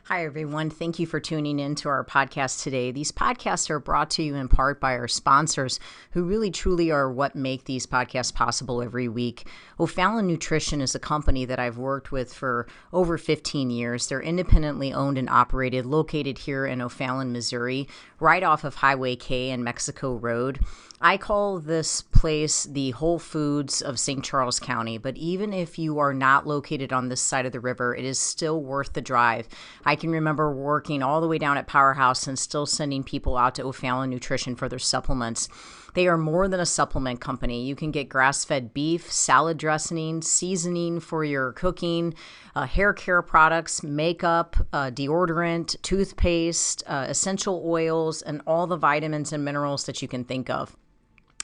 Hi, everyone. Thank you for tuning in to our podcast today. These podcasts are brought to you in part by our sponsors who really truly are what make these podcasts possible every week. O'Fallon Nutrition is a company that I've worked with for over 15 years. They're independently owned and operated, located here in O'Fallon, Missouri, right off of Highway K and Mexico Road. I call this place the Whole Foods of St. Charles County, but even if you are not located on this side of the river, it is still worth the drive. I can remember working all the way down at Powerhouse and still sending people out to O'Fallon Nutrition for their supplements. They are more than a supplement company. You can get grass-fed beef, salad dressing, seasoning for your cooking, hair care products, makeup, deodorant, toothpaste, essential oils, and all the vitamins and minerals that you can think of.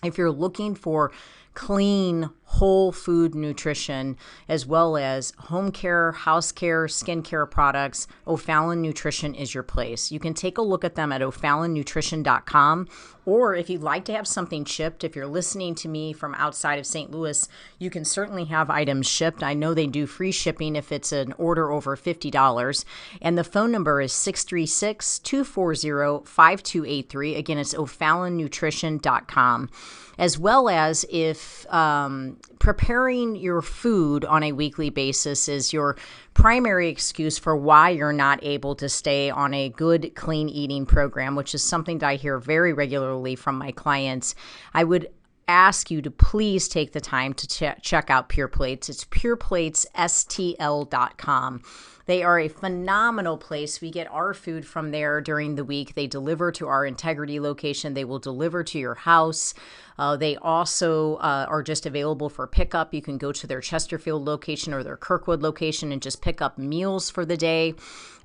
If you're looking for clean, whole food nutrition, as well as home care, house care, skincare products, O'Fallon Nutrition is your place. You can take a look at them at o'fallonnutrition.com, or if you'd like to have something shipped, if you're listening to me from outside of St. Louis, you can certainly have items shipped. I know they do free shipping if it's an order over $50, and the phone number is 636-240-5283. Again, it's o'fallonnutrition.com. As well as if preparing your food on a weekly basis is your primary excuse for why you're not able to stay on a good, clean eating program, which is something that I hear very regularly from my clients, I would ask you to please take the time to check out Pure Plates. It's pureplatesstl.com. They are a phenomenal place. We get our food from there during the week. They deliver to our Integrity location. They will deliver to your house. They also are just available for pickup. You can go to their Chesterfield location or their Kirkwood location and just pick up meals for the day,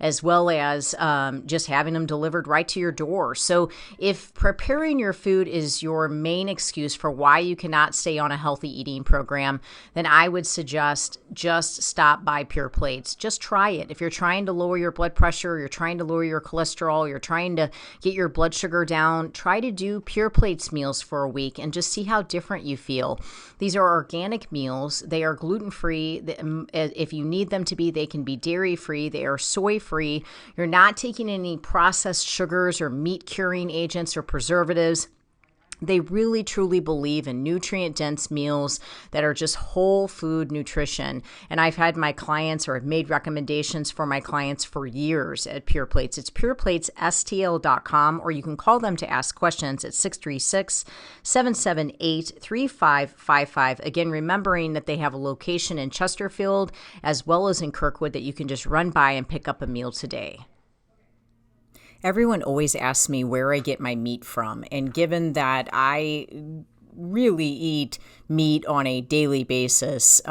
as well as just having them delivered right to your door. So if preparing your food is your main excuse for why you cannot stay on a healthy eating program, then I would suggest just stop by Pure Plates. Just try it. If you're trying to lower your blood pressure, you're trying to lower your cholesterol, you're trying to get your blood sugar down, try to do Pure Plates meals for a week and just see how different you feel. These are organic meals. They are gluten-free. If you need them to be, they can be dairy-free. They are soy-free. You're not taking any processed sugars or meat-curing agents or preservatives. They really, truly believe in nutrient-dense meals that are just whole food nutrition. And I've had my clients, or I've made recommendations for my clients for years at Pure Plates. It's pureplatesstl.com, or you can call them to ask questions at 636-778-3555. Again, remembering that they have a location in Chesterfield as well as in Kirkwood that you can just run by and pick up a meal today. Everyone always asks me where I get my meat from, and given that I really eat meat on a daily basis,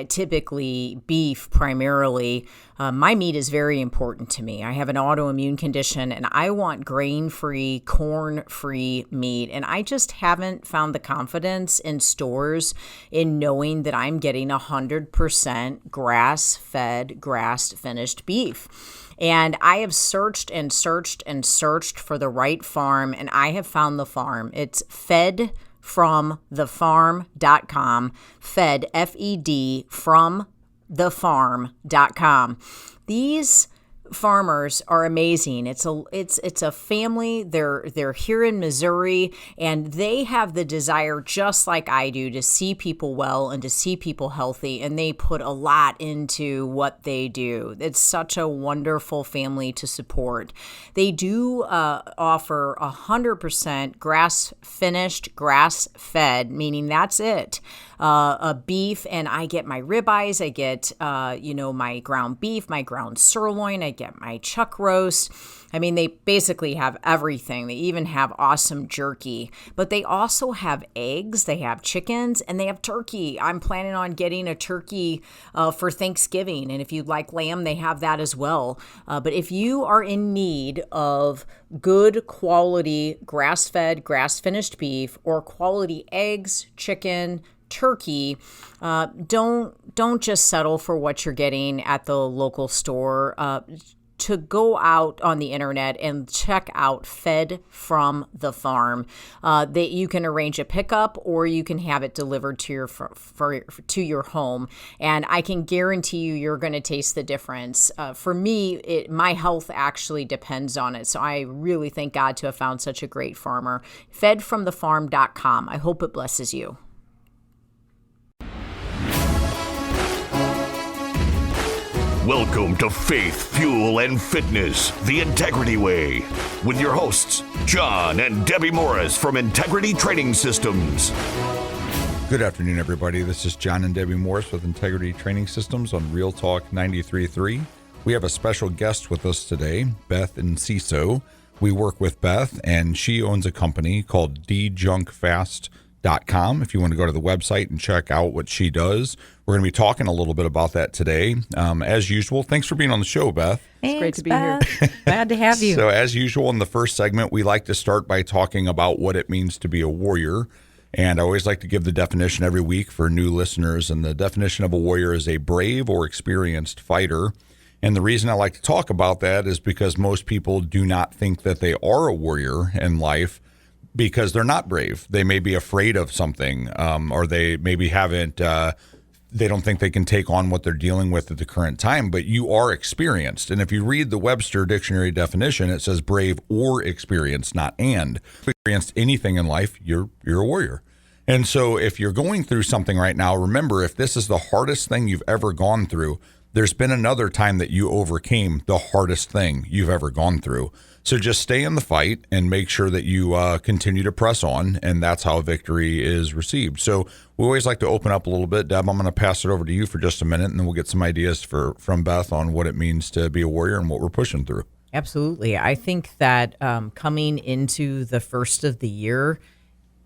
typically beef primarily, my meat is very important to me. I have an autoimmune condition and I want grain-free, corn-free meat, and I just haven't found the confidence in stores in knowing that I'm getting 100% grass-fed, grass-finished beef. And I have searched and searched and searched for the right farm, and I have found the farm. It's fedfromthefarm.com, fed, F-E-D, from thefarm.com. These farmers are amazing. It's a family. They're here in Missouri, and they have the desire, just like I do, to see people well and to see people healthy, and they put a lot into what they do. It's such a wonderful family to support. They do offer 100% grass-finished, grass-fed, meaning that's it. A beef, and I get my ribeyes, I get my ground beef, my ground sirloin, I get my chuck roast. I mean, they basically have everything. They even have awesome jerky, but they also have eggs, they have chickens, and they have turkey. I'm planning on getting a turkey for Thanksgiving, and if you'd like lamb, they have that as well. But if you are in need of good quality grass-fed, grass-finished beef, or quality eggs, chicken, turkey, don't just settle for what you're getting at the local store. to go out on the internet and check out Fed from the Farm. That you can arrange a pickup or you can have it delivered to your home. And I can guarantee you're going to taste the difference. For me, my health actually depends on it. So I really thank God to have found such a great farmer. Fedfromthefarm.com. I hope it blesses you. Welcome to Faith, Fuel, and Fitness, the Integrity Way, with your hosts, John and Debbie Morris from Integrity Training Systems. Good afternoon, everybody. This is John and Debbie Morris with Integrity Training Systems on Real Talk 93.3. We have a special guest with us today, Beth Enciso. We work with Beth, and she owns a company called DJunkFast.com. If you want to go to the website and check out what she does. We're going to be talking a little bit about that today. As usual, thanks for being on the show, Beth. It's great to be here. Glad to have you. So as usual, in the first segment, we like to start by talking about what it means to be a warrior. And I always like to give the definition every week for new listeners. And the definition of a warrior is a brave or experienced fighter. And the reason I like to talk about that is because most people do not think that they are a warrior in life, because they're not brave. They may be afraid of something, or they maybe haven't, they don't think they can take on what they're dealing with at the current time, but you are experienced. And if you read the Webster Dictionary definition, it says brave or experienced, not and. If you've experienced anything in life, you're a warrior. And so if you're going through something right now, remember, if this is the hardest thing you've ever gone through, there's been another time that you overcame the hardest thing you've ever gone through. So just stay in the fight and make sure that you continue to press on, and that's how victory is received. So we always like to open up a little bit. Deb, I'm going to pass it over to you for just a minute, and then we'll get some ideas from Beth on what it means to be a warrior and what we're pushing through. Absolutely. I think that coming into the first of the year,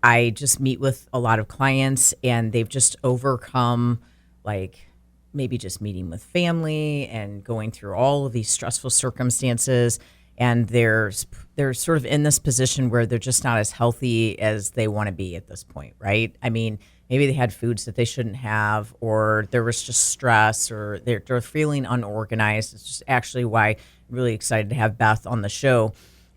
I just meet with a lot of clients, and they've just overcome, like, maybe just meeting with family and going through all of these stressful circumstances. And they're sort of in this position where they're just not as healthy as they want to be at this point, right? I mean, maybe they had foods that they shouldn't have, or there was just stress, or they're feeling unorganized. It's just actually why I'm really excited to have Beth on the show.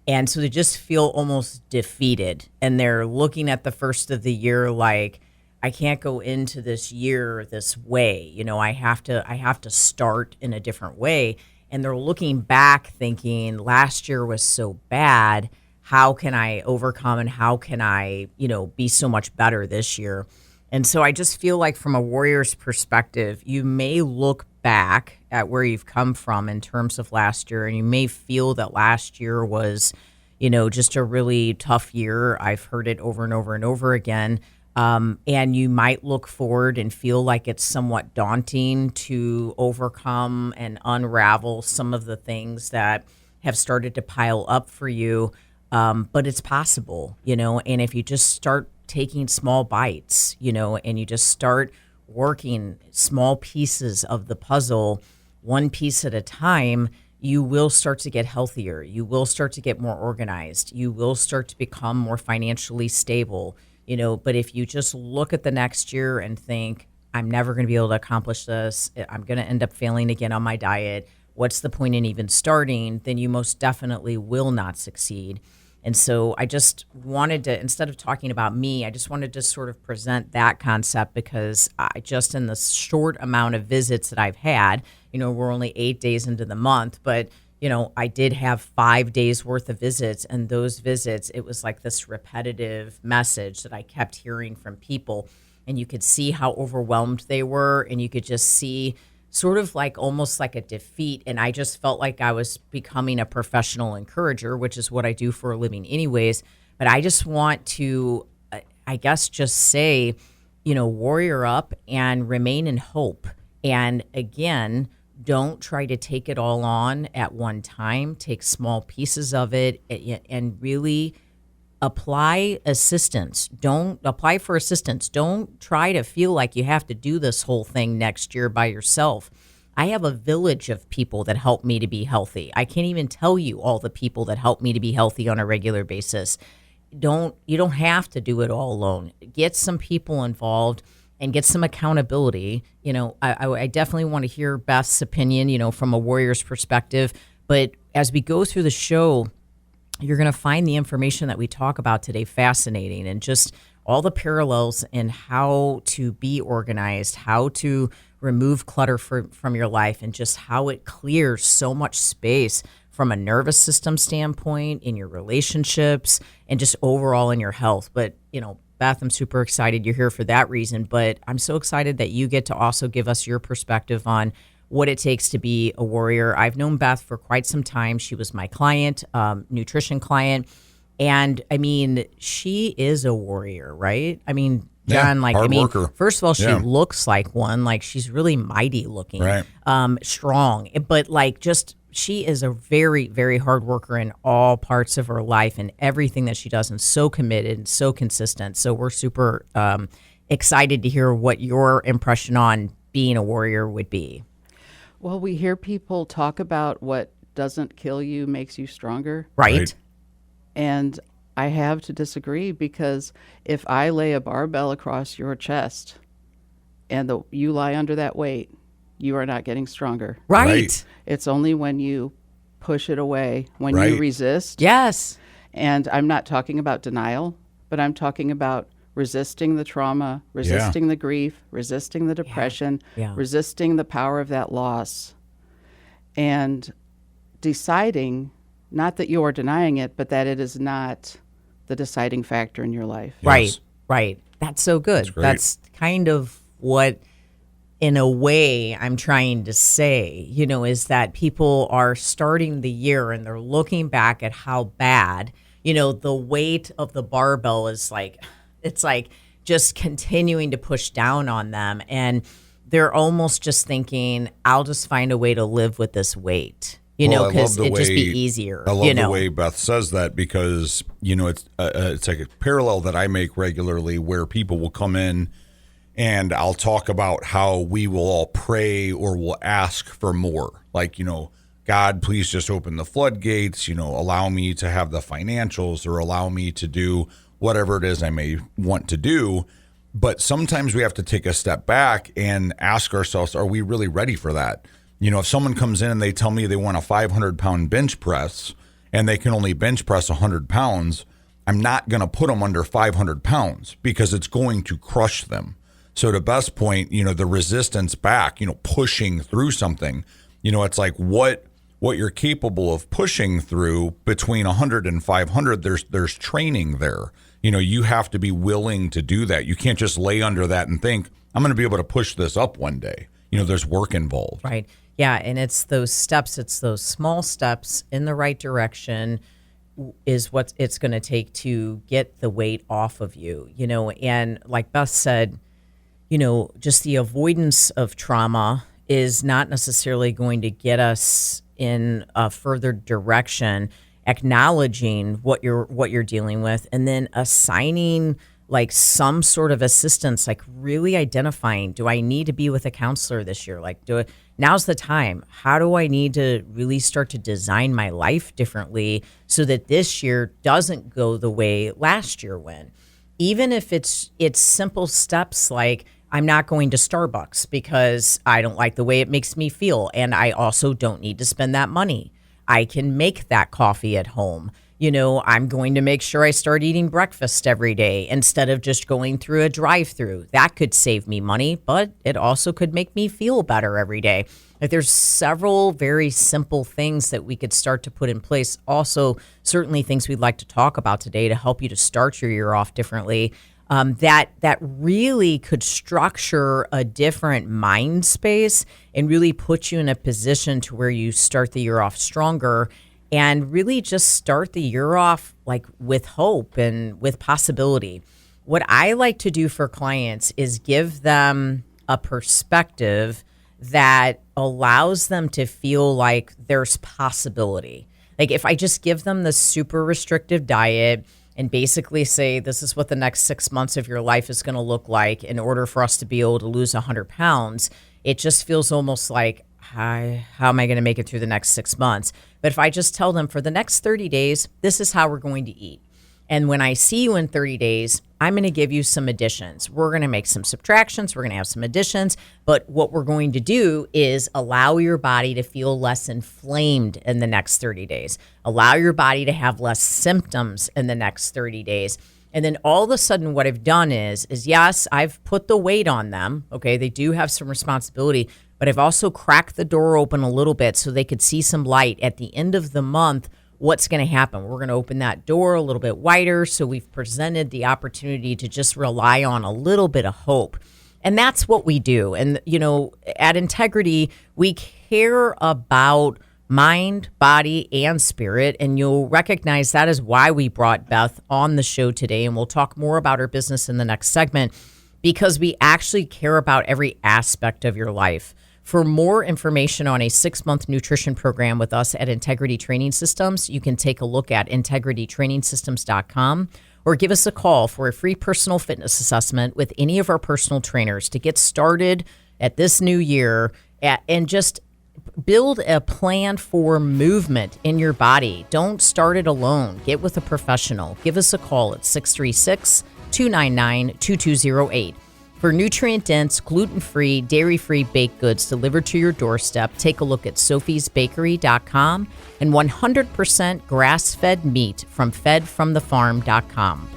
And so they just feel almost defeated. And they're looking at the first of the year like, I can't go into this year this way. You know, I have to start in a different way. And they're looking back thinking, last year was so bad. How can I overcome, and how can I, be so much better this year? And so I just feel like from a warrior's perspective, you may look back at where you've come from in terms of last year, and you may feel that last year was, just a really tough year. I've heard it over and over and over again. And you might look forward and feel like it's somewhat daunting to overcome and unravel some of the things that have started to pile up for you. But it's possible, and if you just start taking small bites, and you just start working small pieces of the puzzle, one piece at a time, you will start to get healthier. You will start to get more organized. You will start to become more financially stable. But if you just look at the next year and think, I'm never going to be able to accomplish this, I'm going to end up failing again on my diet, what's the point in even starting? Then you most definitely will not succeed. And so I just wanted to, instead of talking about me, I just wanted to sort of present that concept, because I just, in the short amount of visits that I've had, we're only 8 days into the month, but I did have 5 days worth of visits, and those visits, it was like this repetitive message that I kept hearing from people, and you could see how overwhelmed they were, and you could just see sort of like almost like a defeat. And I just felt like I was becoming a professional encourager, which is what I do for a living anyways. But I just want to, I guess, just say, warrior up and remain in hope. And again, don't try to take it all on at one time. Take small pieces of it and really apply assistance. Don't apply for assistance. Don't try to feel like you have to do this whole thing next year by yourself. I have a village of people that help me to be healthy. I can't even tell you all the people that help me to be healthy on a regular basis. You don't have to do it all alone. Get some people involved and get some accountability. I definitely want to hear Beth's opinion, from a warrior's perspective. But as we go through the show, you're going to find the information that we talk about today fascinating, and just all the parallels in how to be organized, how to remove clutter from your life, and just how it clears so much space from a nervous system standpoint, in your relationships, and just overall in your health. But, Beth, I'm super excited you're here for that reason, but I'm so excited that you get to also give us your perspective on what it takes to be a warrior. I've known Beth for quite some time. She was my client, nutrition client. And I mean, she is a warrior, right? I mean, John, hard worker. First of all, she looks like one, like she's really mighty looking, right. Strong, but she is a very, very hard worker in all parts of her life and everything that she does, and so committed and so consistent. So we're super excited to hear what your impression on being a warrior would be. Well, we hear people talk about what doesn't kill you makes you stronger. Right. And I have to disagree, because if I lay a barbell across your chest and you lie under that weight, you are not getting stronger. Right. It's only when you push it away, when you resist. Yes. And I'm not talking about denial, but I'm talking about resisting the trauma, resisting the grief, resisting the depression, resisting the power of that loss, and deciding, not that you are denying it, but that it is not the deciding factor in your life. Yes. Right. That's so good. That's kind of what, in a way, I'm trying to say, is that people are starting the year and they're looking back at how bad, the weight of the barbell is it's just continuing to push down on them. And they're almost just thinking, I'll just find a way to live with this weight, because it'd just be easier. I love the way Beth says that, because, it's like a parallel that I make regularly, where people will come in and I'll talk about how we will all pray or will ask for more. Like, God, please just open the floodgates, allow me to have the financials, or allow me to do whatever it is I may want to do. But sometimes we have to take a step back and ask ourselves, are we really ready for that? If someone comes in and they tell me they want a 500-pound bench press and they can only bench press 100 pounds, I'm not going to put them under 500 pounds, because it's going to crush them. So to Beth's point, the resistance back, pushing through something, it's like what you're capable of pushing through between 100 and 500, there's training there. You have to be willing to do that. You can't just lay under that and think, I'm going to be able to push this up one day. There's work involved. Right. Yeah. And it's those steps, it's those small steps in the right direction is what it's going to take to get the weight off of you, and like Beth said, just the avoidance of trauma is not necessarily going to get us in a further direction. Acknowledging what you're dealing with, and then assigning some sort of assistance, really identifying, do I need to be with a counselor this year? Now's the time. How do I need to really start to design my life differently so that this year doesn't go the way last year went? Even if it's simple steps like, I'm not going to Starbucks because I don't like the way it makes me feel, and I also don't need to spend that money. I can make that coffee at home. I'm going to make sure I start eating breakfast every day instead of just going through a drive-through. That could save me money, but it also could make me feel better every day. There's several very simple things that we could start to put in place. Also, certainly things we'd like to talk about today to help you to start your year off differently. That really could structure a different mind space and really put you in a position to where you start the year off stronger, and really just start the year off with hope and with possibility. What I like to do for clients is give them a perspective that allows them to feel like there's possibility. If I just give them the super restrictive diet and basically say, this is what the next 6 months of your life is going to look like in order for us to be able to lose 100 pounds, it just feels almost like, how am I going to make it through the next 6 months? But if I just tell them, for the next 30 days, this is how we're going to eat. And when I see you in 30 days, I'm going to give you some additions. We're going to make some subtractions. We're going to have some additions. But what we're going to do is allow your body to feel less inflamed in the next 30 days. Allow your body to have less symptoms in the next 30 days. And then all of a sudden what I've done is yes, I've put the weight on them. Okay, they do have some responsibility, but I've also cracked the door open a little bit so they could see some light at the end of the month. What's going to happen? We're going to open that door a little bit wider. So we've presented the opportunity to just rely on a little bit of hope. And that's what we do. And, at Integrity, we care about mind, body, and spirit. And you'll recognize that is why we brought Beth on the show today. And we'll talk more about her business in the next segment, because we actually care about every aspect of your life. For more information on a 6-month nutrition program with us at Integrity Training Systems, you can take a look at integritytrainingsystems.com or give us a call for a free personal fitness assessment with any of our personal trainers to get started at this new year and just build a plan for movement in your body. Don't start it alone. Get with a professional. Give us a call at 636-299-2208. For nutrient-dense, gluten-free, dairy-free baked goods delivered to your doorstep, take a look at sophiesbakery.com and 100% grass-fed meat from fedfromthefarm.com.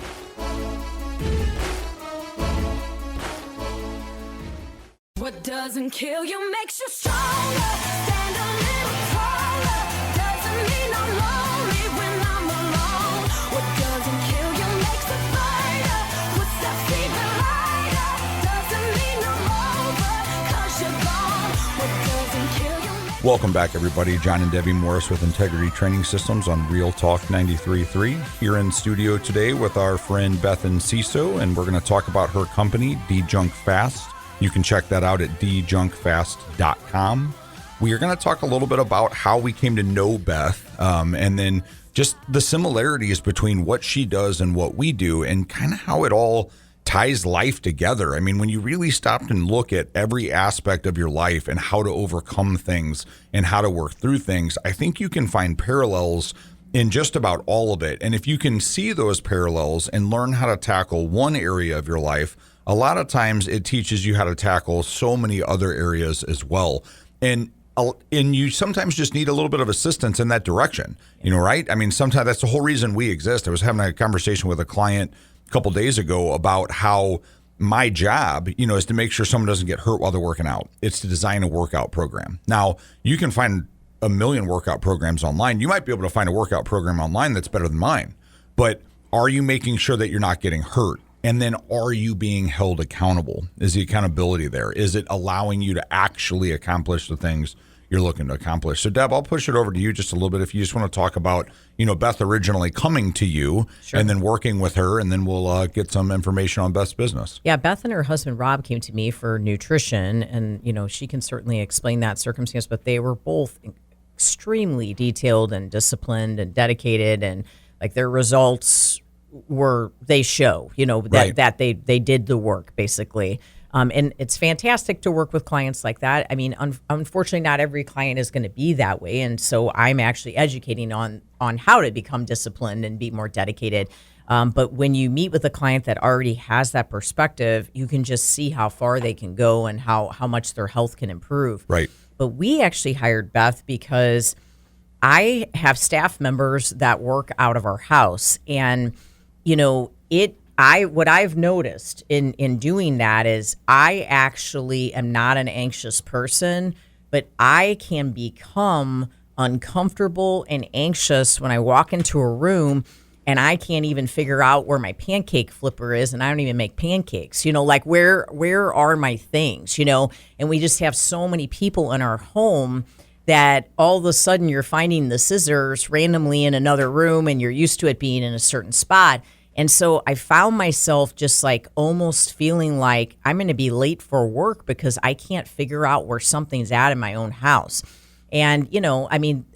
What doesn't kill you makes you stronger. Stand a little taller. Doesn't mean I'm lonely when I'm alone. What doesn't kill you makes a fighter. Footsteps even lighter. Doesn't mean I'm over, 'cause you're gone. What doesn't kill you makes... Welcome back, everybody. John and Debbie Morris with Integrity Training Systems on Real Talk 93.3. Here in studio today with our friend Beth Enciso, and we're going to talk about her company, D-Junk Fast. You can check that out at djunkfast.com. We are going to talk a little bit about how we came to know Beth, and then just the similarities between what she does and what we do, and kind of how it all ties life together. I mean, when you really stop and look at every aspect of your life and how to overcome things and how to work through things, I think you can find parallels in just about all of it. And if you can see those parallels and learn how to tackle one area of your life, a lot of times it teaches you how to tackle so many other areas as well. And you sometimes just need a little bit of assistance in that direction, right? I mean, sometimes that's the whole reason we exist. I was having a conversation with a client a couple days ago about how my job, is to make sure someone doesn't get hurt while they're working out. It's to design a workout program. Now, you can find a million workout programs online. You might be able to find a workout program online that's better than mine. But are you making sure that you're not getting hurt? And then are you being held accountable? Is the accountability there? Is it allowing you to actually accomplish the things you're looking to accomplish? So, Deb, I'll push it over to you just a little bit if you just want to talk about, Beth originally coming to you. Sure. And then working with her, and then we'll get some information on Beth's business. Yeah, Beth and her husband, Rob, came to me for nutrition, and, she can certainly explain that circumstance, but they were both extremely detailed and disciplined and dedicated, and like their results they show, right, that they did the work basically. And it's fantastic to work with clients like that. I mean, unfortunately, not every client is going to be that way. And so I'm actually educating on how to become disciplined and be more dedicated. But when you meet with a client that already has that perspective, you can just see how far they can go and how much their health can improve. Right. But we actually hired Beth because I have staff members that work out of our house, and what I've noticed in doing that is I actually am not an anxious person, but I can become uncomfortable and anxious when I walk into a room and I can't even figure out where my pancake flipper is, and I don't even make pancakes. Like where are my things, And we just have so many people in our home that all of a sudden you're finding the scissors randomly in another room, and you're used to it being in a certain spot. And so I found myself just like almost feeling like I'm going to be late for work because I can't figure out where something's at in my own house. And,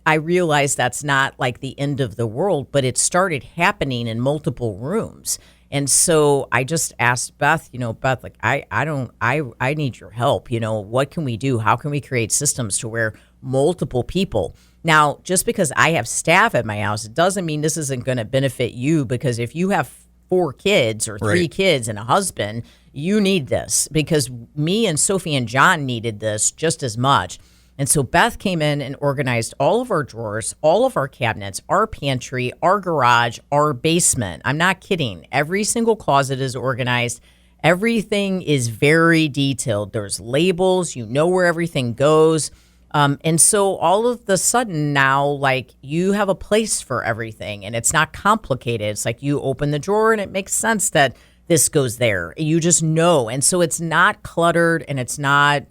I realized that's not like the end of the world, but it started happening in multiple rooms. And so I just asked Beth, Beth, like, I need your help. What can we do? How can we create systems to where multiple people Now, just because I have staff at my house, it doesn't mean this isn't going to benefit you, because if you have 4 kids or 3 kids and a husband, you need this, because me and Sophie and John needed this just as much. And so Beth came in and organized all of our drawers, all of our cabinets, our pantry, our garage, our basement. I'm not kidding. Every single closet is organized. Everything is very detailed. There's labels. You know where everything goes. And so all of the sudden now, like, you have a place for everything, and it's not complicated. It's like you open the drawer and it makes sense that this goes there. You just know. And so it's not cluttered, and it's not,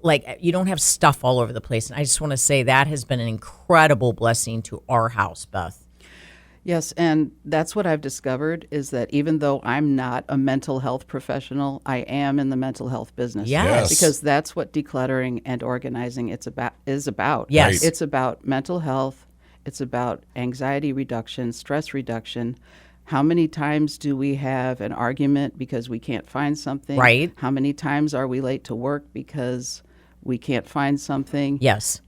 like, you don't have stuff all over the place. And I just want to say that has been an incredible blessing to our house, Beth. Yes, and that's what I've discovered, is that even though I'm not a mental health professional, I am in the mental health business. Yes. Because that's what decluttering and organizing is about. Yes. Right. It's about mental health. It's about anxiety reduction, stress reduction. How many times do we have an argument because we can't find something? Right. How many times are we late to work because we can't find something? Yes.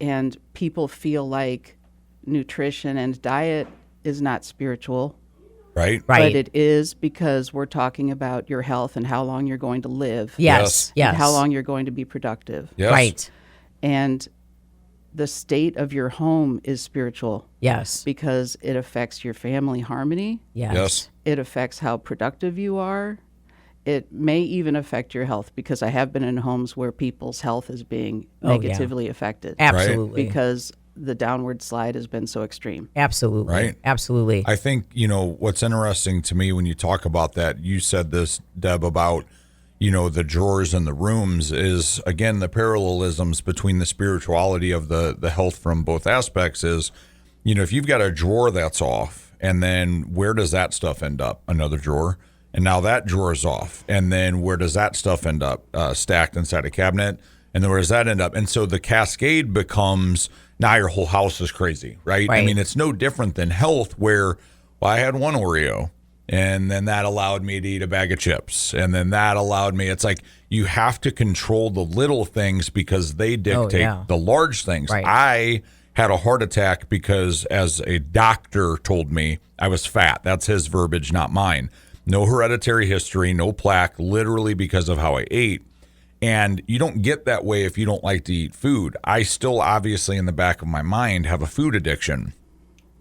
And people feel like nutrition and diet is not spiritual. Right. But it is, because we're talking about your health and how long you're going to live. Yes. And how long you're going to be productive. Yes. Right. And the state of your home is spiritual. Yes. Because it affects your family harmony. Yes. It affects how productive you are. It may even affect your health, because I have been in homes where people's health is being negatively affected. Absolutely. Because the downward slide has been so extreme. Absolutely. Right. Absolutely. I think, what's interesting to me when you talk about that, you said this, Deb, about, the drawers and the rooms, is, again, the parallelisms between the spirituality of the health from both aspects is, if you've got a drawer that's off, and then where does that stuff end up? Another drawer. And now that drawer is off. And then where does that stuff end up? Stacked inside a cabinet. And then where does that end up? And so the cascade becomes, now your whole house is crazy, right? I mean, it's no different than health, where, I had one Oreo, and then that allowed me to eat a bag of chips. And then that allowed me, it's like you have to control the little things because they dictate the large things. Right. I had a heart attack because, as a doctor told me, I was fat. That's his verbiage, not mine. No hereditary history, no plaque, literally because of how I ate. And you don't get that way if you don't like to eat food. I still, obviously, in the back of my mind, have a food addiction.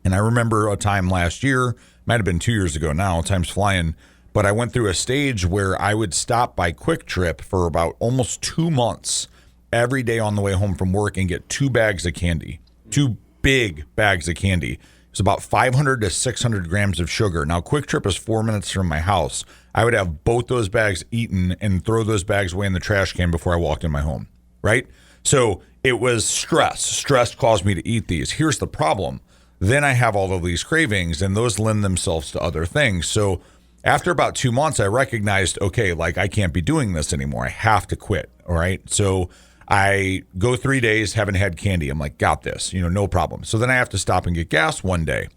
And I remember a time last year, might have been 2 years ago now, time's flying, but I went through a stage where I would stop by Quick Trip for about almost 2 months every day on the way home from work and get 2 bags of candy, 2 big bags of candy. It's about 500 to 600 grams of sugar. Now, Quick Trip is 4 minutes from my house. I would have both those bags eaten and throw those bags away in the trash can before I walked in my home, right? So it was stress. Stress caused me to eat these. Here's the problem. Then I have all of these cravings, and those lend themselves to other things. So after about 2 months, I recognized, okay, like, I can't be doing this anymore. I have to quit, all right? So I go 3 days, haven't had candy. I'm like, got this, no problem. So then I have to stop and get gas one day.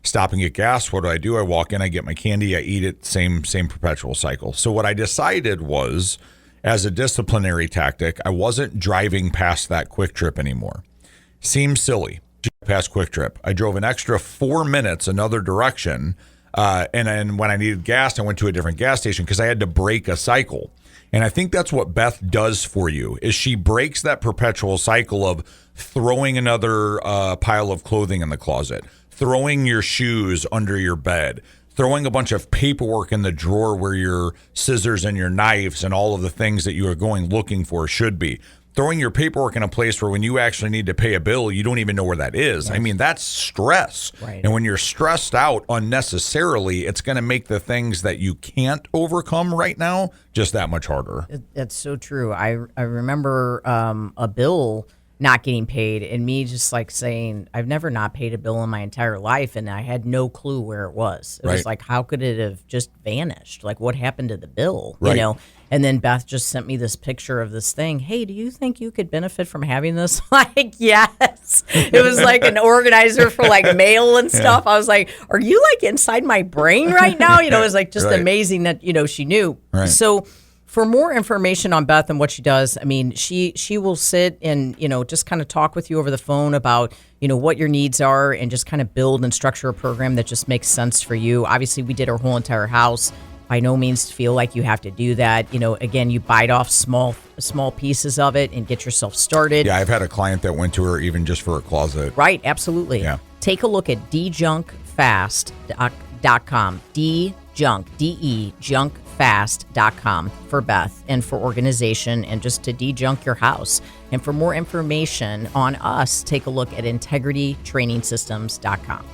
Stop and get gas, what do? I walk in, I get my candy, I eat it, same perpetual cycle. So what I decided was, as a disciplinary tactic, I wasn't driving past that Quick Trip anymore. Seems silly, past Quick Trip. I drove an extra 4 minutes another direction, and then when I needed gas, I went to a different gas station because I had to break a cycle. And I think that's what Beth does for you, is she breaks that perpetual cycle of throwing another pile of clothing in the closet, throwing your shoes under your bed, throwing a bunch of paperwork in the drawer where your scissors and your knives and all of the things that you are going looking for should be, throwing your paperwork in a place where when you actually need to pay a bill, you don't even know where that is. Yes. I mean, that's stress. Right. And when you're stressed out unnecessarily, it's going to make the things that you can't overcome right now just that much harder. That's so true. I remember a bill not getting paid, and me just like saying, I've never not paid a bill in my entire life, and I had no clue where it was. It was like, how could it have just vanished? Like, what happened to the bill? Right. And then Beth just sent me this picture of this thing. Hey, do you think you could benefit from having this? Like, yes. It was like an organizer for like mail and stuff. I was like, are you like inside my brain right now? It was like just amazing that, she knew. Right. So For more information on Beth and what she does, I mean, she will sit and, just kind of talk with you over the phone about, what your needs are and just kind of build and structure a program that just makes sense for you. Obviously, we did her whole entire house. By no means feel like you have to do that. Again, you bite off small pieces of it and get yourself started. Yeah, I've had a client that went to her even just for a closet. Right, absolutely. Yeah. Take a look at dejunkfast.com. Dejunkfast.com for Beth and for organization and just to dejunk your house. And for more information on us, take a look at integritytrainingsystems.com.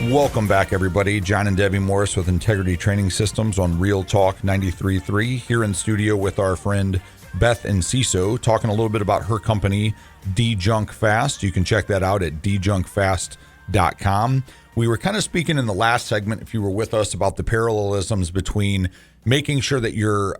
Welcome back, everybody. John and Debbie Morris with Integrity Training Systems on Real Talk 93.3 here in studio with our friend Beth Enciso, talking a little bit about her company, Dejunk Fast. You can check that out at dejunkfast.com. We were kind of speaking in the last segment, if you were with us, about the parallelisms between making sure that you're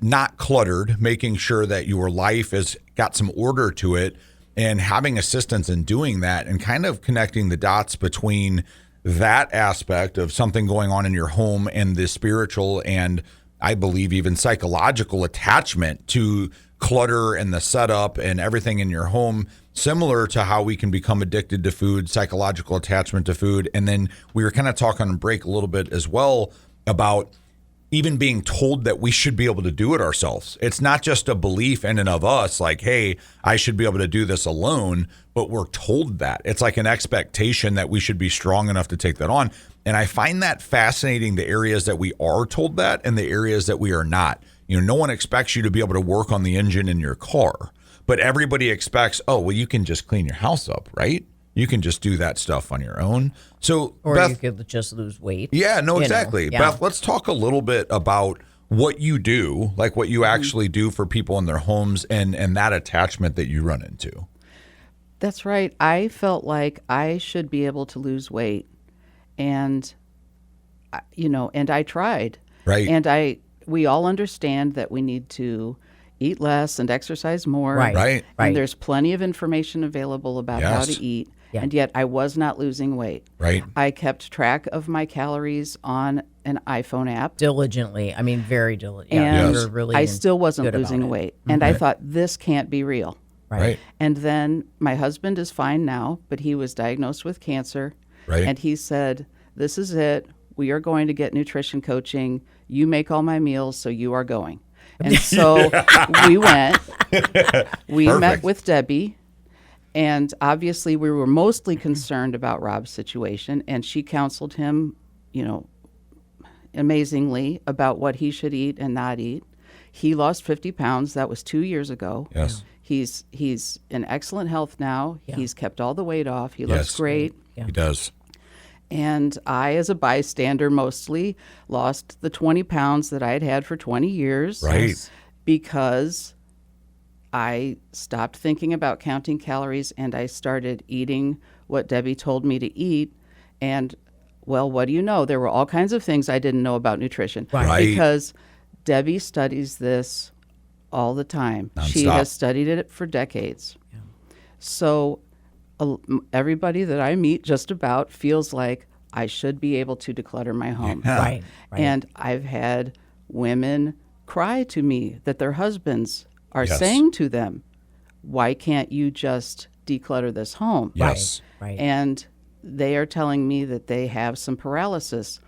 not cluttered, making sure that your life has got some order to it, and having assistance in doing that, and kind of connecting the dots between that aspect of something going on in your home and the spiritual and I believe even psychological attachment to clutter and the setup and everything in your home, similar to how we can become addicted to food, psychological attachment to food. And then we were kind of talking on break a little bit as well about even being told that we should be able to do it ourselves. It's not just a belief in and of us, like, hey, I should be able to do this alone, but we're told that. It's like an expectation that we should be strong enough to take that on. And I find that fascinating, the areas that we are told that and the areas that we are not. No one expects you to be able to work on the engine in your car, but everybody expects, oh, well, you can just clean your house up, right? You can just do that stuff on your own. So, or Beth, you could just lose weight. Yeah, no, exactly. Yeah. Beth, let's talk a little bit about what you do, like what you actually do for people in their homes and that attachment that you run into. That's right. I felt like I should be able to lose weight. And, and I tried. Right. And we all understand that we need to eat less and exercise more. Right. And there's plenty of information available about how to eat. Yeah. And yet I was not losing weight. Right. I kept track of my calories on an iPhone app. Diligently. I mean, very diligent. And you're really I still wasn't good about losing it. weight. And I thought, this can't be real. Right. And then my husband is fine now, but he was diagnosed with cancer. Right. And he said, this is it. We are going to get nutrition coaching. You make all my meals, so you are going. And so we went. We met with Debbie. And obviously, we were mostly concerned about Rob's situation. And she counseled him, amazingly about what he should eat and not eat. He lost 50 pounds. That was 2 years ago. Yes. He's in excellent health now. Yeah. He's kept all the weight off. He looks great. Yeah. He does. And I, as a bystander, mostly lost the 20 pounds that I had had for 20 years. Right. Because I stopped thinking about counting calories and I started eating what Debbie told me to eat. And, well, what do you know? There were all kinds of things I didn't know about nutrition. Right. Because Debbie studies this all the time. Non-stop. She has studied it for decades. Yeah. So everybody that I meet just about feels like I should be able to declutter my home. Yeah. Right. And I've had women cry to me that their husbands are Yes. saying to them, why can't you just declutter this home? Yes. Right. And they are telling me that they have some paralysis.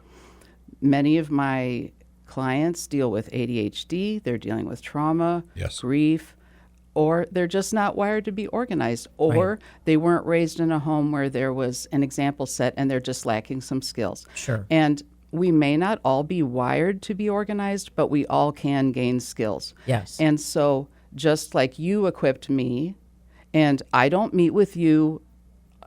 Many of my clients deal with ADHD, they're dealing with trauma, Yes. grief, or they're just not wired to be organized, or they weren't raised in a home where there was an example set and they're just lacking some skills. Sure. And we may not all be wired to be organized, but we all can gain skills. Yes. And so just like you equipped me, and I don't meet with you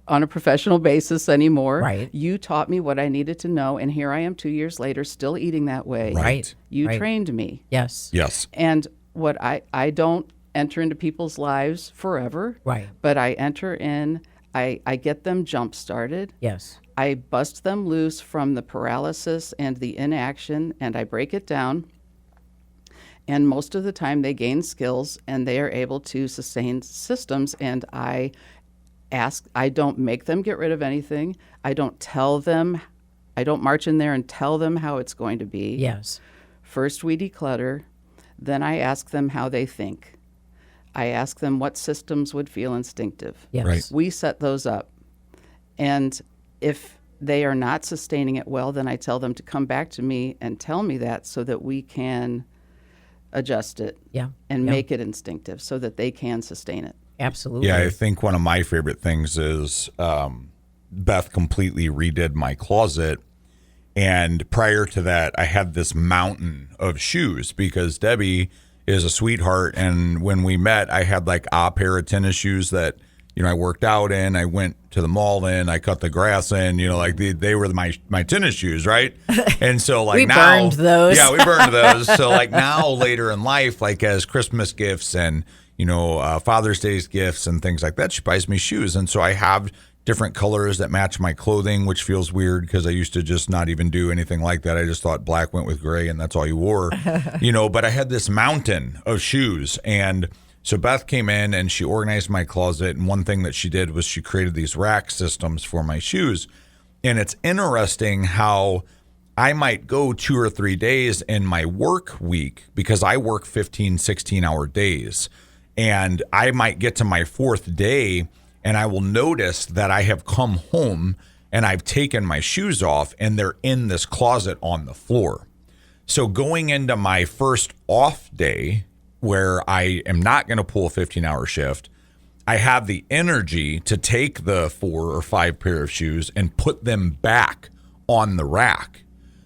on a professional basis anymore. Right. You taught me what I needed to know, and here I am 2 years later still eating that way. Right. You Right. trained me. Yes. Yes. And what I don't enter into people's lives forever. Right. But I enter in, I get them jump started. Yes. I bust them loose from the paralysis and the inaction, and I break it down. And most of the time they gain skills and they are able to sustain systems. And I don't make them get rid of anything. I don't march in there and tell them how it's going to be. Yes. First we declutter, then I ask them how they think. I ask them what systems would feel instinctive. Yes. Right. We set those up. And if they are not sustaining it well, then I tell them to come back to me and tell me that so that we can adjust it and make it instinctive so that they can sustain it. Absolutely. Yeah, I think one of my favorite things is Beth completely redid my closet. And prior to that, I had this mountain of shoes because Debbie is a sweetheart. And when we met, I had like a pair of tennis shoes that, I worked out in. I went to the mall in. I cut the grass in. Like they were my tennis shoes, right? And so like we now, burned those. Yeah, we burned those. So like now later in life, like as Christmas gifts and Father's Day's gifts and things like that, she buys me shoes, and so I have different colors that match my clothing, which feels weird because I used to just not even do anything like that. I just thought black went with gray, and that's all you wore, But I had this mountain of shoes, and so Beth came in and she organized my closet, and one thing that she did was she created these rack systems for my shoes. And it's interesting how I might go 2 or 3 days in my work week because I work 15, 16-hour days. And I might get to my 4th day and I will notice that I have come home and I've taken my shoes off and they're in this closet on the floor. So going into my first off day, where I am not going to pull a 15-hour shift, I have the energy to take the 4 or 5 pair of shoes and put them back on the rack.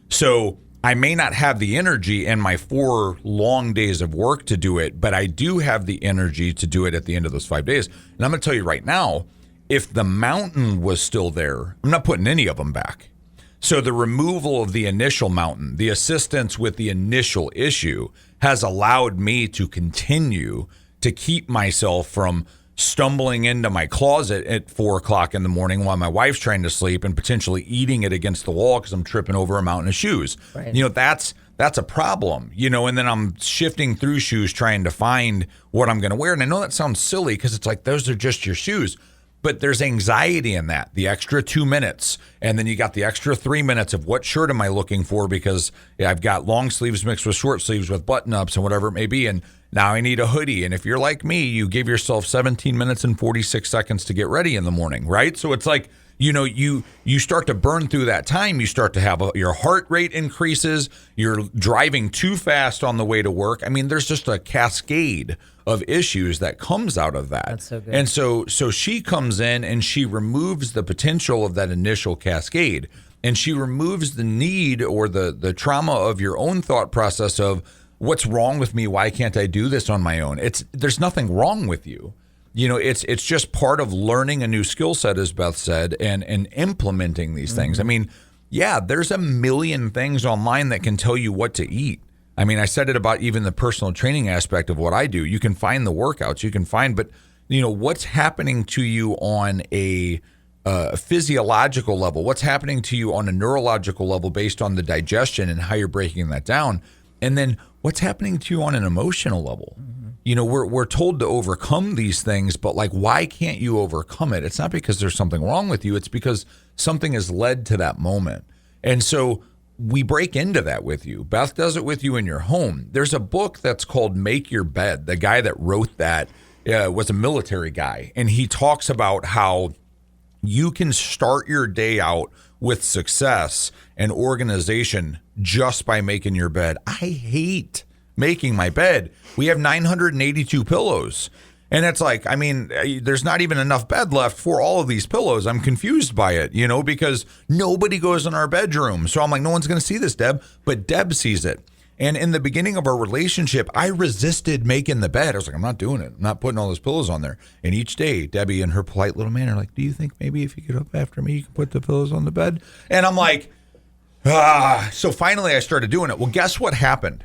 So I may not have the energy in my 4 long days of work to do it, but I do have the energy to do it at the end of those 5 days. And I'm going to tell you right now, if the mountain was still there, I'm not putting any of them back. So the removal of the initial mountain, the assistance with the initial issue, has allowed me to continue to keep myself from stumbling into my closet at 4 o'clock in the morning while my wife's trying to sleep and potentially eating it against the wall because I'm tripping over a mountain of shoes. Right. That's a problem, and then I'm shifting through shoes trying to find what I'm going to wear. And I know that sounds silly because it's like, those are just your shoes. But there's anxiety in that, the extra 2 minutes. And then you got the extra 3 minutes of what shirt am I looking for because I've got long sleeves mixed with short sleeves with button ups and whatever it may be. And now I need a hoodie. And if you're like me, you give yourself 17 minutes and 46 seconds to get ready in the morning, right? So it's like, you start to burn through that time. You start to have your heart rate increases. You're driving too fast on the way to work. I mean, there's just a cascade of issues that comes out of that. That's so good. And so she comes in and she removes the potential of that initial cascade, and she removes the need or the trauma of your own thought process of what's wrong with me? Why can't I do this on my own? There's nothing wrong with you. It's just part of learning a new skill set, as Beth said, and implementing these things. I mean, yeah, there's a million things online that can tell you what to eat. I mean, I said it about even the personal training aspect of what I do. You can find the workouts, but what's happening to you on a physiological level? What's happening to you on a neurological level based on the digestion and how you're breaking that down? And then what's happening to you on an emotional level? We're told to overcome these things, but like, why can't you overcome it? It's not because there's something wrong with you. It's because something has led to that moment. And so we break into that with you. Beth does it with you in your home. There's a book that's called Make Your Bed. The guy that wrote that was a military guy. And he talks about how you can start your day out with success and organization just by making your bed. I hate making my bed. We have 982 pillows. And it's like, I mean, there's not even enough bed left for all of these pillows. I'm confused by it, because nobody goes in our bedroom. So I'm like, no one's going to see this, Deb. But Deb sees it. And in the beginning of our relationship, I resisted making the bed. I was like, I'm not doing it. I'm not putting all those pillows on there. And each day, Debbie, in her polite little manner, like, do you think maybe if you get up after me, you can put the pillows on the bed? And I'm like, So finally I started doing it. Well, guess what happened?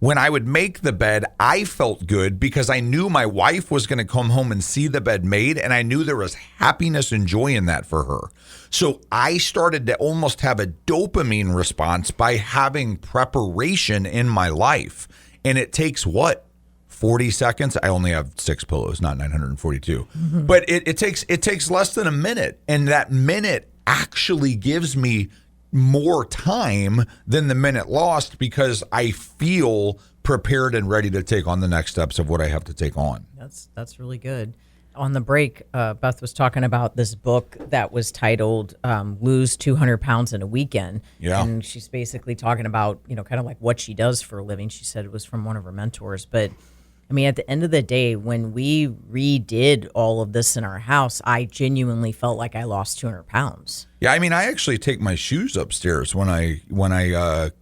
When I would make the bed, I felt good because I knew my wife was going to come home and see the bed made, and I knew there was happiness and joy in that for her. So I started to almost have a dopamine response by having preparation in my life. And it takes what? 40 seconds. I only have 6 pillows, not 942. But it takes less than a minute. And that minute actually gives me more time than the minute lost because I feel prepared and ready to take on the next steps of what I have to take on. That's really good. On the break, Beth was talking about this book that was titled Lose 200 Pounds in a Weekend. Yeah. And she's basically talking about, kind of like what she does for a living. She said it was from one of her mentors. But, I mean, at the end of the day, when we redid all of this in our house, I genuinely felt like I lost 200 pounds. Yeah, I mean, I actually take my shoes upstairs when I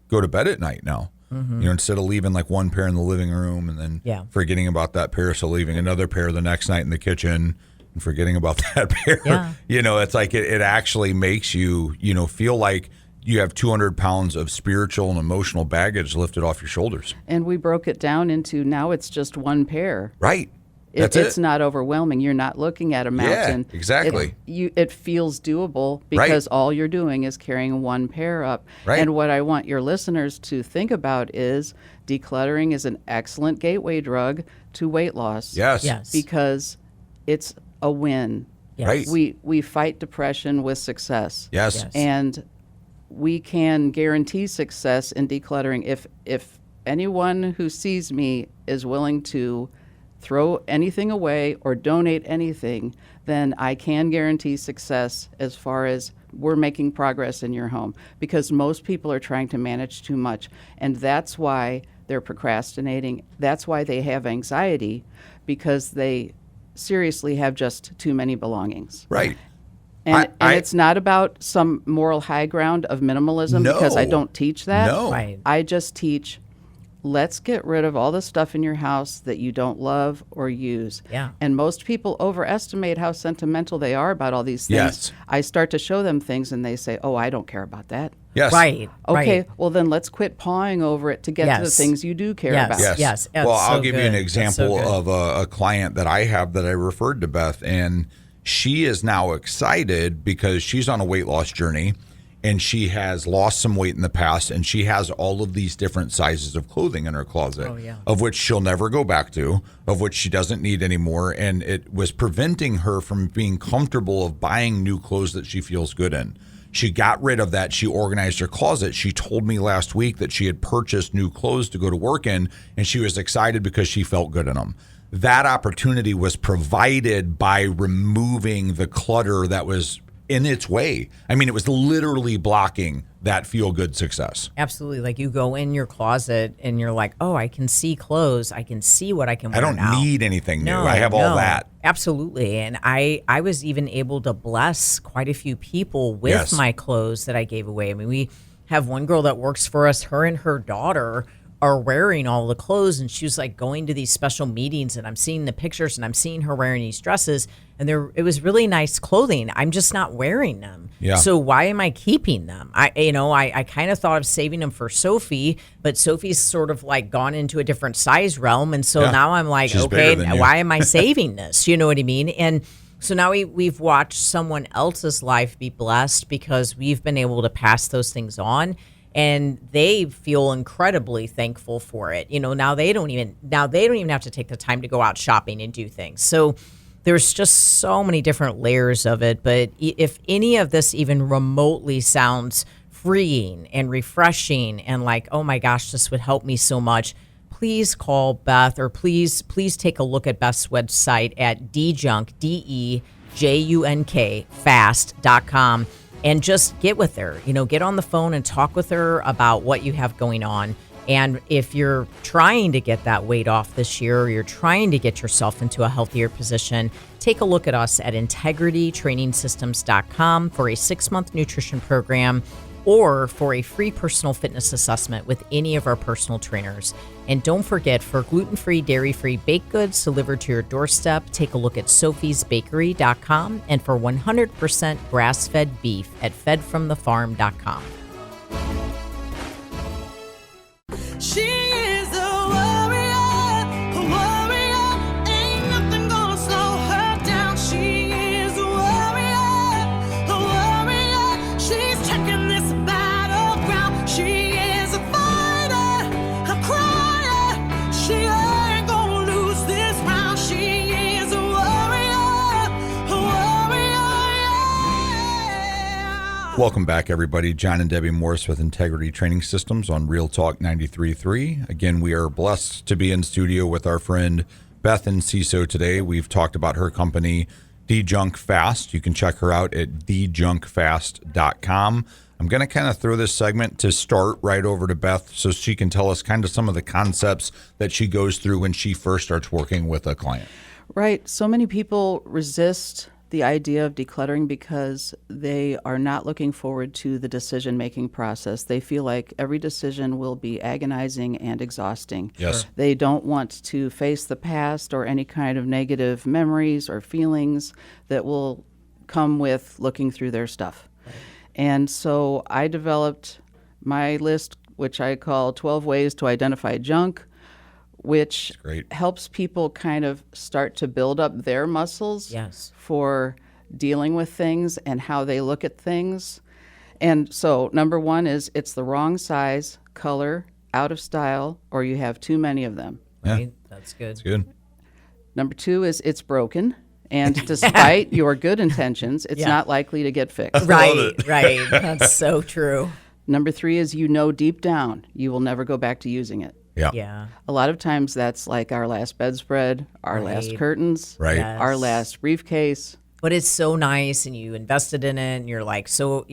go to bed at night now. Instead of leaving like one pair in the living room and then forgetting about that pair, so leaving another pair the next night in the kitchen and forgetting about that pair. Yeah. It's like it actually makes you, feel like you have 200 pounds of spiritual and emotional baggage lifted off your shoulders. And we broke it down into now it's just one pair. Right. It's not overwhelming. You're not looking at a mountain. Yeah, exactly. It feels doable because all you're doing is carrying one pair up. Right. And what I want your listeners to think about is decluttering is an excellent gateway drug to weight loss. Yes. Because it's a win. Yes. Right. We fight depression with success. Yes. And we can guarantee success in decluttering if anyone who sees me is willing to throw anything away or donate anything, then I can guarantee success as far as we're making progress in your home, because most people are trying to manage too much, and that's why they're procrastinating. That's why they have anxiety, because they seriously have just too many belongings. Right. And it's not about some moral high ground of minimalism, because I don't teach that. No. Right. I just teach, let's get rid of all the stuff in your house that you don't love or use. Yeah. And most people overestimate how sentimental they are about all these things. Yes. I start to show them things and they say, oh, I don't care about that. Yes. Right. Okay, right. well then let's quit pawing over it to get to the Yes. things you do care Yes. about. Yes. Yes. Well, That's I'll so give you good. an That's so example good. of a client that I have that I referred to Beth, and she is now excited because she's on a weight loss journey and she has lost some weight in the past, and she has all of these different sizes of clothing in her closet, of which she'll never go back to, of which she doesn't need anymore. And it was preventing her from being comfortable of buying new clothes that she feels good in. She got rid of that. She organized her closet. She told me last week that she had purchased new clothes to go to work in, and she was excited because she felt good in them. That opportunity was provided by removing the clutter that was in its way. I mean, it was literally blocking that feel-good success. Absolutely. Like you go in your closet and you're like, oh, I can see clothes. I can see what I can wear I don't now. need anything new. No, I have all that. Absolutely. And I was even able to bless quite a few people with Yes. my clothes that I gave away. I mean, we have one girl that works for us. Her and her daughter are wearing all the clothes, and she was like going to these special meetings, and I'm seeing the pictures and I'm seeing her wearing these dresses, and it was really nice clothing. I'm just not wearing them. Yeah. So why am I keeping them? I kind of thought of saving them for Sophie, but Sophie's sort of like gone into a different size realm, and so Yeah. now I'm like, She's okay, bigger than you. why am I saving this? You know what I mean? And so now we've watched someone else's life be blessed because we've been able to pass those things on. And they feel incredibly thankful for it. Now they don't even have to take the time to go out shopping and do things. So there's just so many different layers of it. But if any of this even remotely sounds freeing and refreshing and like, oh my gosh, this would help me so much, please call Beth, or please take a look at Beth's website at dejunk, DEJUNK, fast.com. And just get with her, get on the phone and talk with her about what you have going on. And if you're trying to get that weight off this year, or you're trying to get yourself into a healthier position, take a look at us at integritytrainingsystems.com for a 6-month nutrition program, or for a free personal fitness assessment with any of our personal trainers. And don't forget, for gluten-free, dairy-free baked goods delivered to your doorstep, take a look at sophiesbakery.com, and for 100% grass-fed beef at fedfromthefarm.com. She is the Welcome back, everybody. John and Debbie Morris with Integrity Training Systems on Real Talk 93.3. Again, we are blessed to be in studio with our friend Beth Enciso today. We've talked about her company, De-Junk Fast. You can check her out at dejunkfast.com. I'm going to kind of throw this segment to start right over to Beth so she can tell us kind of some of the concepts that she goes through when she first starts working with a client. Right. So many people resist the idea of decluttering because they are not looking forward to the decision-making process. They feel like every decision will be agonizing and exhausting. Yes. They don't want to face the past or any kind of negative memories or feelings that will come with looking through their stuff. Right. And so I developed my list, which I call 12 Ways to Identify Junk, which helps people kind of start to build up their muscles for dealing with things and how they look at things. And so number one is it's the wrong size, color, out of style, or you have too many of them. Right? That's good. That's good. Number two is it's broken. And despite your good intentions, it's not likely to get fixed. Right. That's so true. Number three is deep down you will never go back to using it. Yeah. A lot of times that's like our last bedspread, our last curtains, our last briefcase. But it's so nice, and you invested in it, and you're like, oh,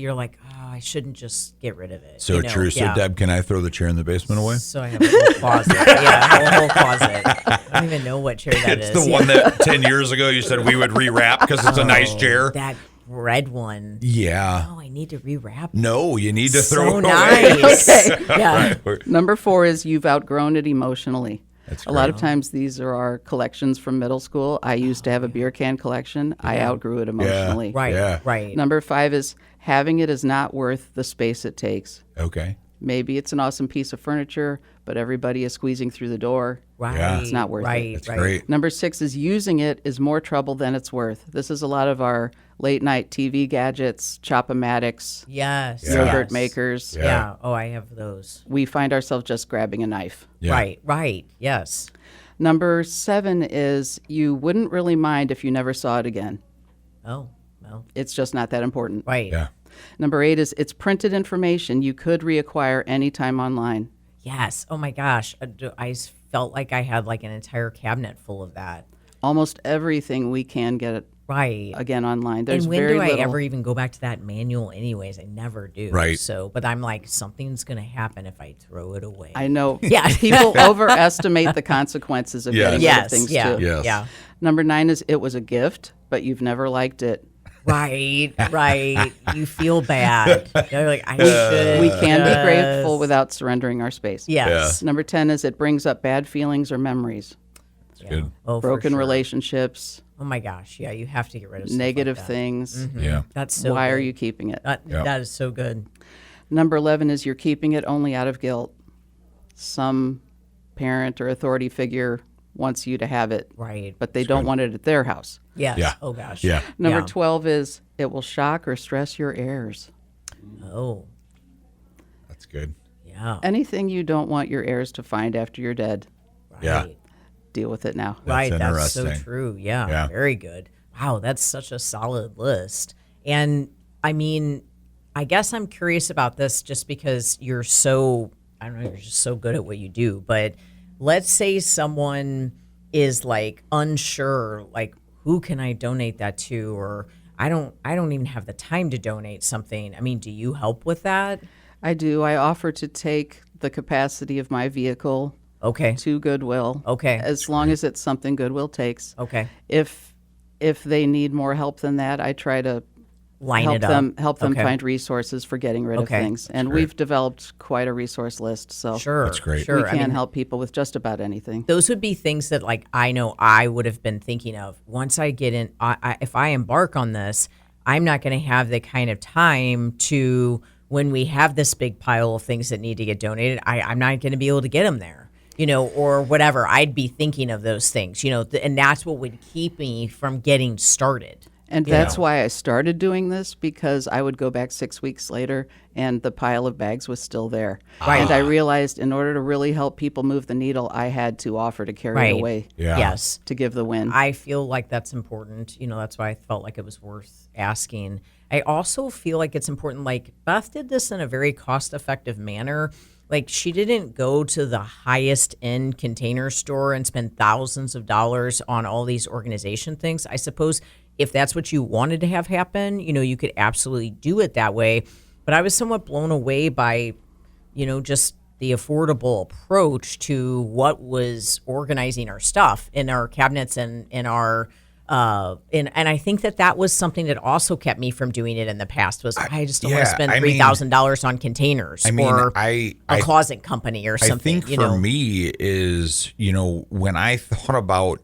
I shouldn't just get rid of it. So true. So, Deb, can I throw the chair in the basement away? So I have a whole closet. A whole closet. I don't even know what chair that is. It's the one that 10 years ago you said we would rewrap because it's a nice chair. That red one. Yeah. Oh, I need to rewrap it. No, you need to throw it away. Okay. Yeah. Number four is you've outgrown it emotionally. That's a lot of times these are our collections from middle school. I used to have a beer can collection. I outgrew it emotionally. Right. Number five is having it is not worth the space it takes. Okay. Maybe it's an awesome piece of furniture, but everybody is squeezing through the door. Right. Yeah. It's not worth it. That's great. Number six is using it is more trouble than it's worth. This is a lot of our late night TV gadgets, Chop-O-Matics, yogurt makers. Yeah. Oh, I have those. We find ourselves just grabbing a knife. Yeah. Right. Yes. Number seven is you wouldn't really mind if you never saw it again. Oh, well. It's just not that important. Right. Yeah. Number eight is it's printed information you could reacquire anytime online. Yes. Oh my gosh. I felt like I had like an entire cabinet full of that. Almost everything we can get again online. There's and when very do I little. ever even go back to that manual anyways? I never do. Right. So, but I'm like, something's going to happen if I throw it away. I know. Yeah. People overestimate the consequences of getting rid of things too. Yes. Yeah. Number nine is it was a gift, but you've never liked it. Right. You feel bad. You're like, I should. We can be grateful without surrendering our space. Yes. Number 10 is it brings up bad feelings or memories. That's good. Oh, Broken for sure. relationships. Oh my gosh. Yeah, you have to get rid of stuff Negative like that. things. Mm-hmm. Yeah. That's so Why good. are you keeping it? That is so good. Number 11 is you're keeping it only out of guilt. Some parent or authority figure wants you to have it, Right. but they don't want it at their house. Yes. Yeah. Oh gosh. Yeah. Number Yeah. 12 is it will shock or stress your heirs. Oh. That's good. Yeah. Anything you don't want your heirs to find after you're dead, Right. Yeah. deal with it now. Right, that's so interesting. true. Yeah, Yeah. very good. Wow, that's such a solid list. And I mean, I guess I'm curious about this just because you're so, I don't know, you're just so good at what you do. But let's say someone is like unsure, like who can I donate that to? Or I don't even have the time to donate something. I mean, do you help with that? I do. I offer to take the capacity of my vehicle Okay. to Goodwill. Okay. As long as it's something Goodwill takes. Okay. If they need more help than that, I try to Line help it up. them Okay. find resources for getting rid of Okay. things. And we've developed quite a resource list, so Sure. That's great. Sure. we I can mean, help people with just about anything. those would be things that like I know I would have been thinking of once I get in. If I embark on this, I'm not going to have the kind of time to when we have this big pile of things that need to get donated. I'm not going to be able to get them there, or whatever. I'd be thinking of those things, and that's what would keep me from getting started. And that's why I started doing this, because I would go back 6 weeks later and the pile of bags was still there. Right. And I realized in order to really help people move the needle, I had to offer to carry Right. it away Yeah. Yes. to give the win. I feel like that's important. That's why I felt like it was worth asking. I also feel like it's important, like Beth did this in a very cost-effective manner. Like she didn't go to the highest end container store and spend thousands of dollars on all these organization things. I suppose if that's what you wanted to have happen, you could absolutely do it that way. But I was somewhat blown away by, just the affordable approach to what was organizing our stuff in our cabinets and in our and I think that was something that also kept me from doing it in the past. Was I just don't want to spend $3,000 on containers or a closet company or something. I think for me is when I thought about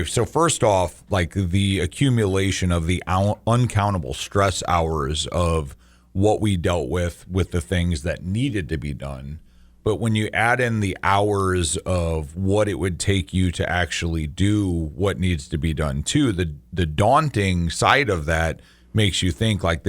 so first off, like the accumulation of the uncountable stress hours of what we dealt with the things that needed to be done. But when you add in the hours of what it would take you to actually do what needs to be done too, the daunting side of that makes you think like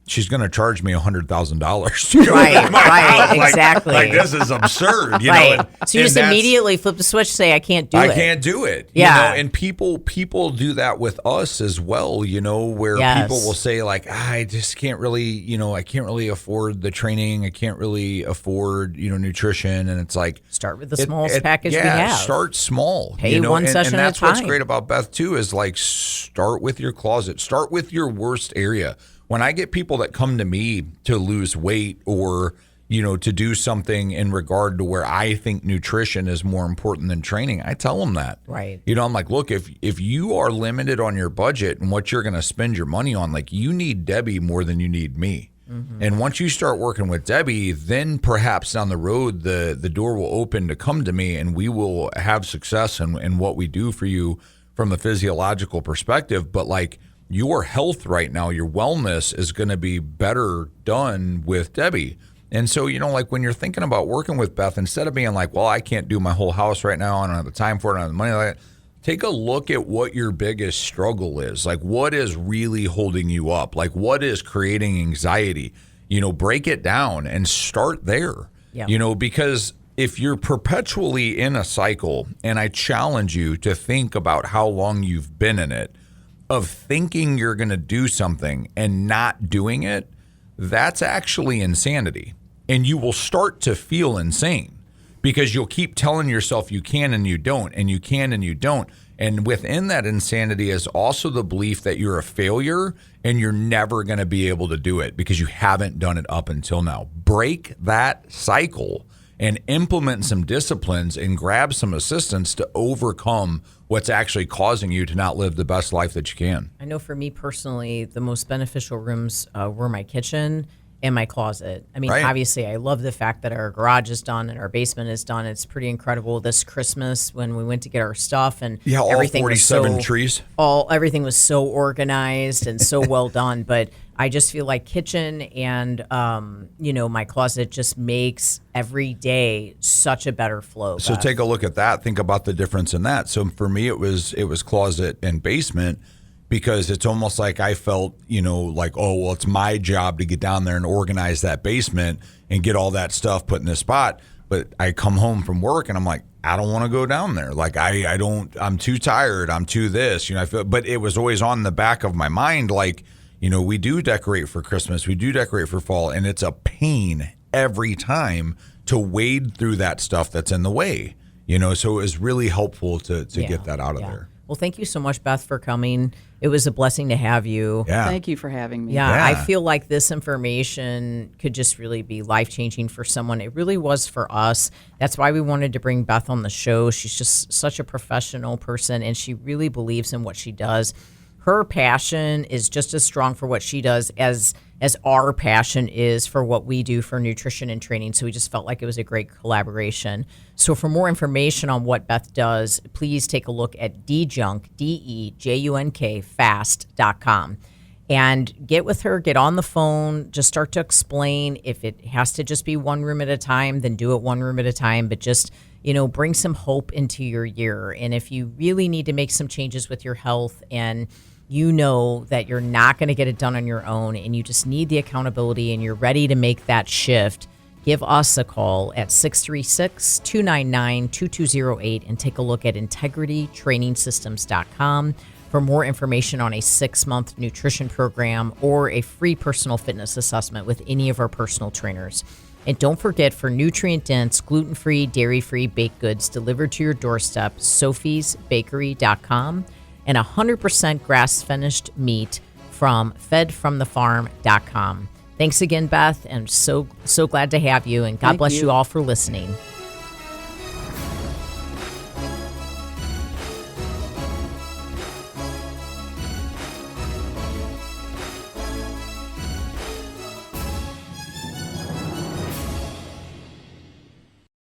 she's going to charge me $100,000. Right, exactly. Like this is absurd, right. So you just immediately flip the switch, say, I can't do it. I can't do it. Yeah. And people do that with us as well, where people will say like, I just can't really, I can't really afford the training. I can't really afford, nutrition. And it's like, start with the smallest package we have. Start small. Pay one session and at a that's time. what's great about Beth too, is like, start with your closet, start with your worst area. When I get people that come to me to lose weight or, to do something in regard to where I think nutrition is more important than training, I tell them that. Right. I'm like, look, if you are limited on your budget and what you're going to spend your money on, like you need Debbie more than you need me. Mm-hmm. And once you start working with Debbie, then perhaps down the road, the door will open to come to me and we will have success in what we do for you from a physiological perspective. But like, your health right now, your wellness is going to be better done with Debbie. And so, like when you're thinking about working with Beth, instead of being like, well, I can't do my whole house right now, I don't have the time for it, I don't have the money like that, take a look at what your biggest struggle is. Like what is really holding you up? Like what is creating anxiety? Break it down and start there. Yeah. Because if you're perpetually in a cycle, and I challenge you to think about how long you've been in it, of thinking you're going to do something and not doing it, that's actually insanity. And you will start to feel insane because you'll keep telling yourself you can and you don't, and you can and you don't. And within that insanity is also the belief that you're a failure and you're never going to be able to do it because you haven't done it up until now. Break that cycle and implement some disciplines and grab some assistance to overcome what's actually causing you to not live the best life that you can. I know for me personally, the most beneficial rooms were my kitchen and my closet. I mean, Obviously, I love the fact that our garage is done and our basement is done. It's pretty incredible. This Christmas, when we went to get our stuff and all everything 47 was trees. Everything was so organized and so well done. But I just feel like kitchen and my closet just makes every day such a better flow. So take a look at that. Think about the difference in that. So for me, it was closet and basement. Because it's almost like I felt, like, oh, well, it's my job to get down there and organize that basement and get all that stuff put in a spot. But I come home from work and I'm like, I don't want to go down there. Like, I'm too tired. I'm too this, I feel, but it was always on the back of my mind. Like, we do decorate for Christmas. We do decorate for fall. And it's a pain every time to wade through that stuff that's in the way, so it was really helpful to get that out of there. Well, thank you so much, Beth, for coming. It was a blessing to have you. Yeah. Thank you for having me. Yeah, I feel like this information could just really be life-changing for someone. It really was for us. That's why we wanted to bring Beth on the show. She's just such a professional person, and she really believes in what she does. Her passion is just as strong for what she does as our passion is for what we do for nutrition and training. So we just felt like it was a great collaboration. So for more information on what Beth does, please take a look at DEJUNK fast.com and get with her, get on the phone, just start to explain. If it has to just be one room at a time, then do it one room at a time, but just, bring some hope into your year. And if you really need to make some changes with your health and that you're not going to get it done on your own and you just need the accountability and you're ready to make that shift, give us a call at 636-299-2208 and take a look at integritytrainingsystems.com. for more information on a 6-month nutrition program or a free personal fitness assessment with any of our personal trainers. And don't forget, for nutrient-dense, gluten-free, dairy-free baked goods delivered to your doorstep, sophiesbakery.com, and 100% grass-finished meat from fedfromthefarm.com. Thanks again, Beth, and so glad to have you, and God bless you all for listening.